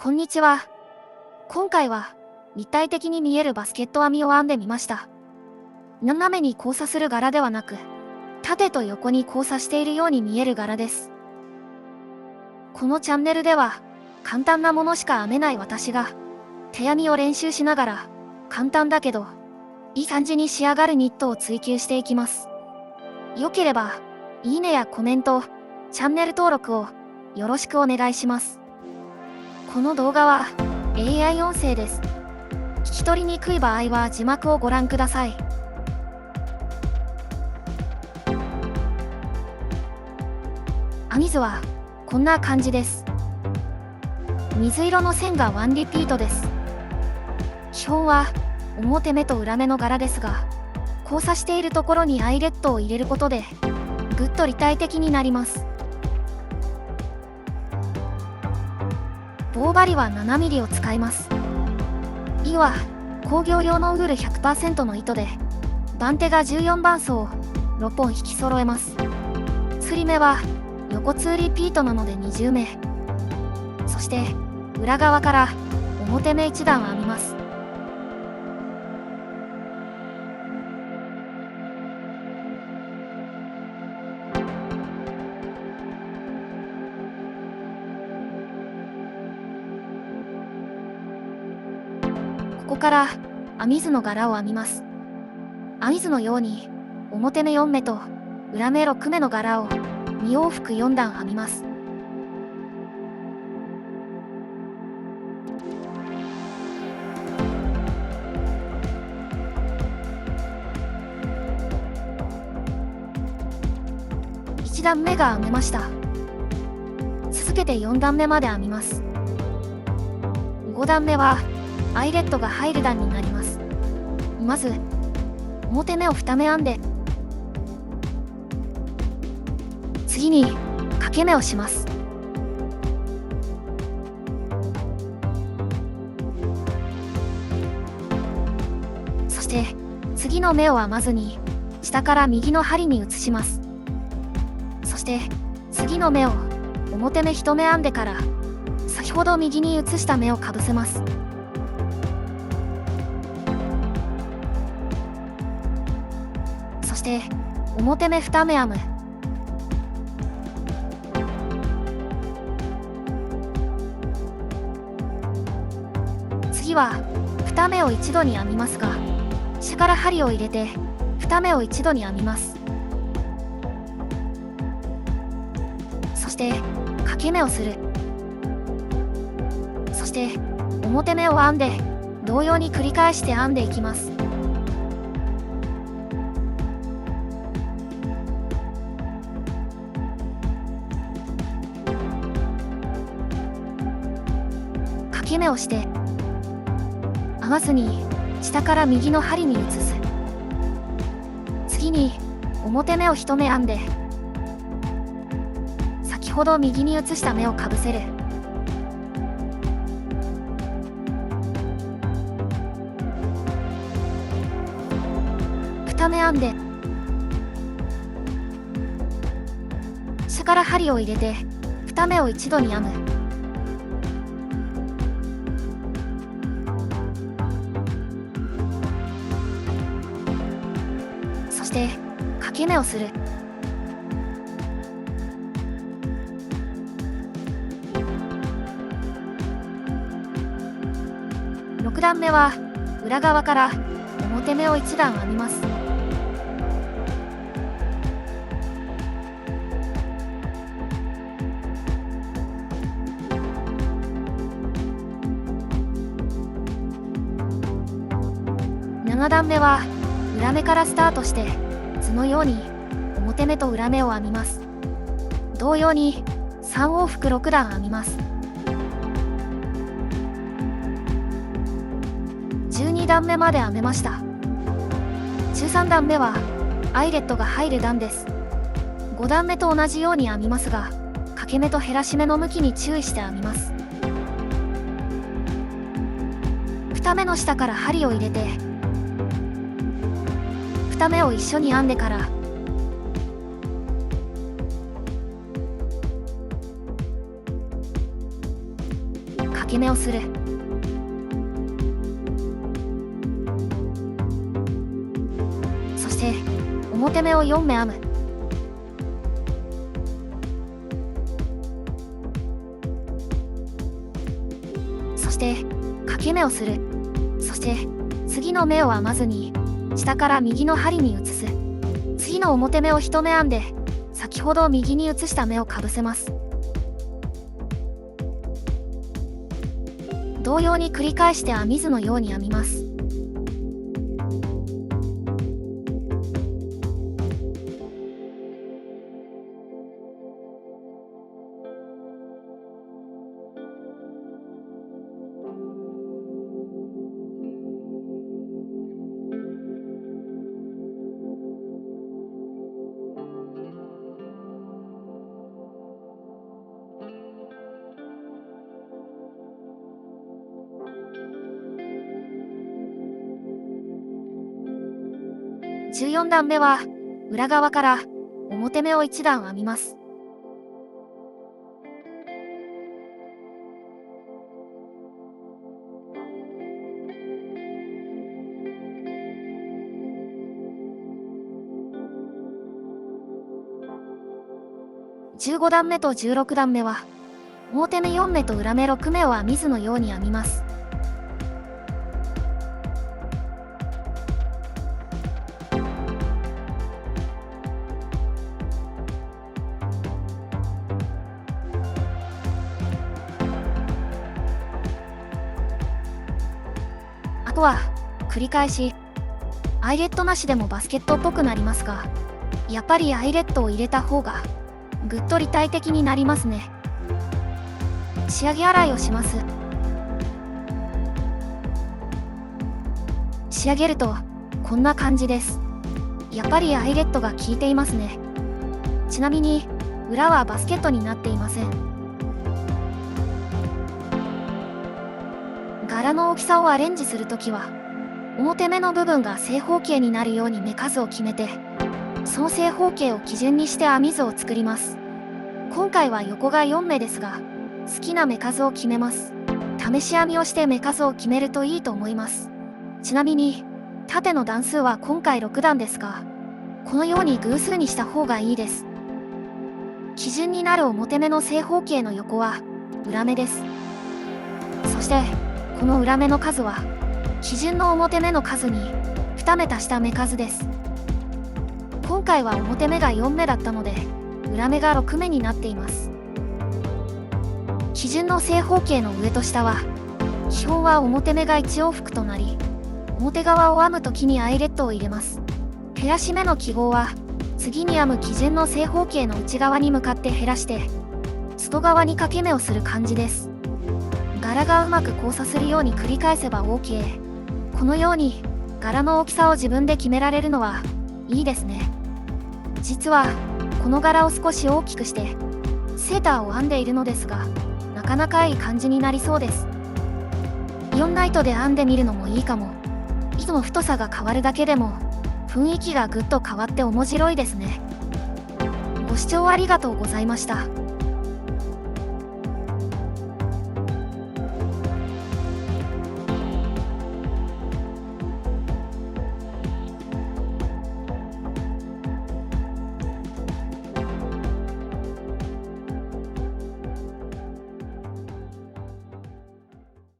こんにちは。今回は立体的に見えるバスケット編みを編んでみました。斜めに交差する柄ではなく、縦と横に交差しているように見える柄です。このチャンネルでは簡単なものしか編めない私が手編みを練習しながら簡単だけどいい感じに仕上がるニットを追求していきます。よければいいねやコメント、チャンネル登録をよろしくお願いします。この動画は AI 音声です。聞き取りにくい場合は字幕をご覧ください。編み図はこんな感じです。水色の線がワンリピートです。基本は表目と裏目の柄ですが、交差しているところにアイレットを入れることでぐっと立体的になります。棒針は 7mm を使います。糸は工業用のウール 100% の糸で、番手が14番層を6本引き揃えます。釣り目は横2リピートなので20目。そして裏側から表目1段編みます。ここから編み図の柄を編みます。編み図のように表目4目と裏目6目の柄を2往復4段編みます。1段目が編めました。続けて4段目まで編みます。5段目はアイレットが入る段になります。まず表目を2目編んで、次に掛け目をします。そして次の目を編まずに下から右の針に移します。そして次の目を表目1目編んでから先ほど右に移した目をかぶせます。そして表目2目編む。次は2目を一度に編みますが、下から針を入れて2目を一度に編みます。そして掛け目をする。そして表目を編んで同様に繰り返して編んでいきます。掛け目をして編まずに下から右の針に移す。次に表目を1目編んで先ほど右に移した目をかぶせる。2目編んで下から針を入れて2目を一度に編む。そして掛け目をする。6段目は裏側から表目を1段編みます。7段目は裏目からスタートして図のように表目と裏目を編みます。同様に3往復6段編みます。12段目まで編めました。13段目はアイレットが入る段です。5段目と同じように編みますが、掛け目と減らし目の向きに注意して編みます。2目の下から針を入れて2目を一緒に編んでから掛欠け目をする。そして表目を4目編む。そして欠け目をする。そして次の目を編まずに下から右の針に移す。次の表目を1目編んで先ほど右に移した目をかぶせます。同様に繰り返して編み図のように編みます。14段目は裏側から表目を1段編みます。15段目と16段目は表目4目と裏目6目を編み図のように編みます。あとは繰り返し。アイレットなしでもバスケットっぽくなりますが、やっぱりアイレットを入れた方がぐっと立体的になりますね。仕上げ洗いをします。仕上げるとこんな感じです。やっぱりアイレットが効いていますね。ちなみに裏はバスケットになっていません。柄の大きさをアレンジするときは表目の部分が正方形になるように目数を決めて、その正方形を基準にして編み図を作ります。今回は横が4目ですが、好きな目数を決めます。試し編みをして目数を決めるといいと思います。ちなみに縦の段数は今回6段ですが、このように偶数にした方がいいです。基準になる表目の正方形の横は裏目です。そしてこの裏目の数は基準の表目の数に2目足した目数です。今回は表目が4目だったので裏目が6目になっています。基準の正方形の上と下は基本は表目が1往復となり、表側を編むときにアイレットを入れます。減らし目の記号は次に編む基準の正方形の内側に向かって減らして外側に掛け目をする感じです。柄がうまく交差するように繰り返せば OK。このように柄の大きさを自分で決められるのはいいですね。実はこの柄を少し大きくしてセーターを編んでいるのですが、なかなかいい感じになりそうです。イオンナイトで編んでみるのもいいかも。糸の太さが変わるだけでも雰囲気がぐっと変わって面白いですね。ご視聴ありがとうございました。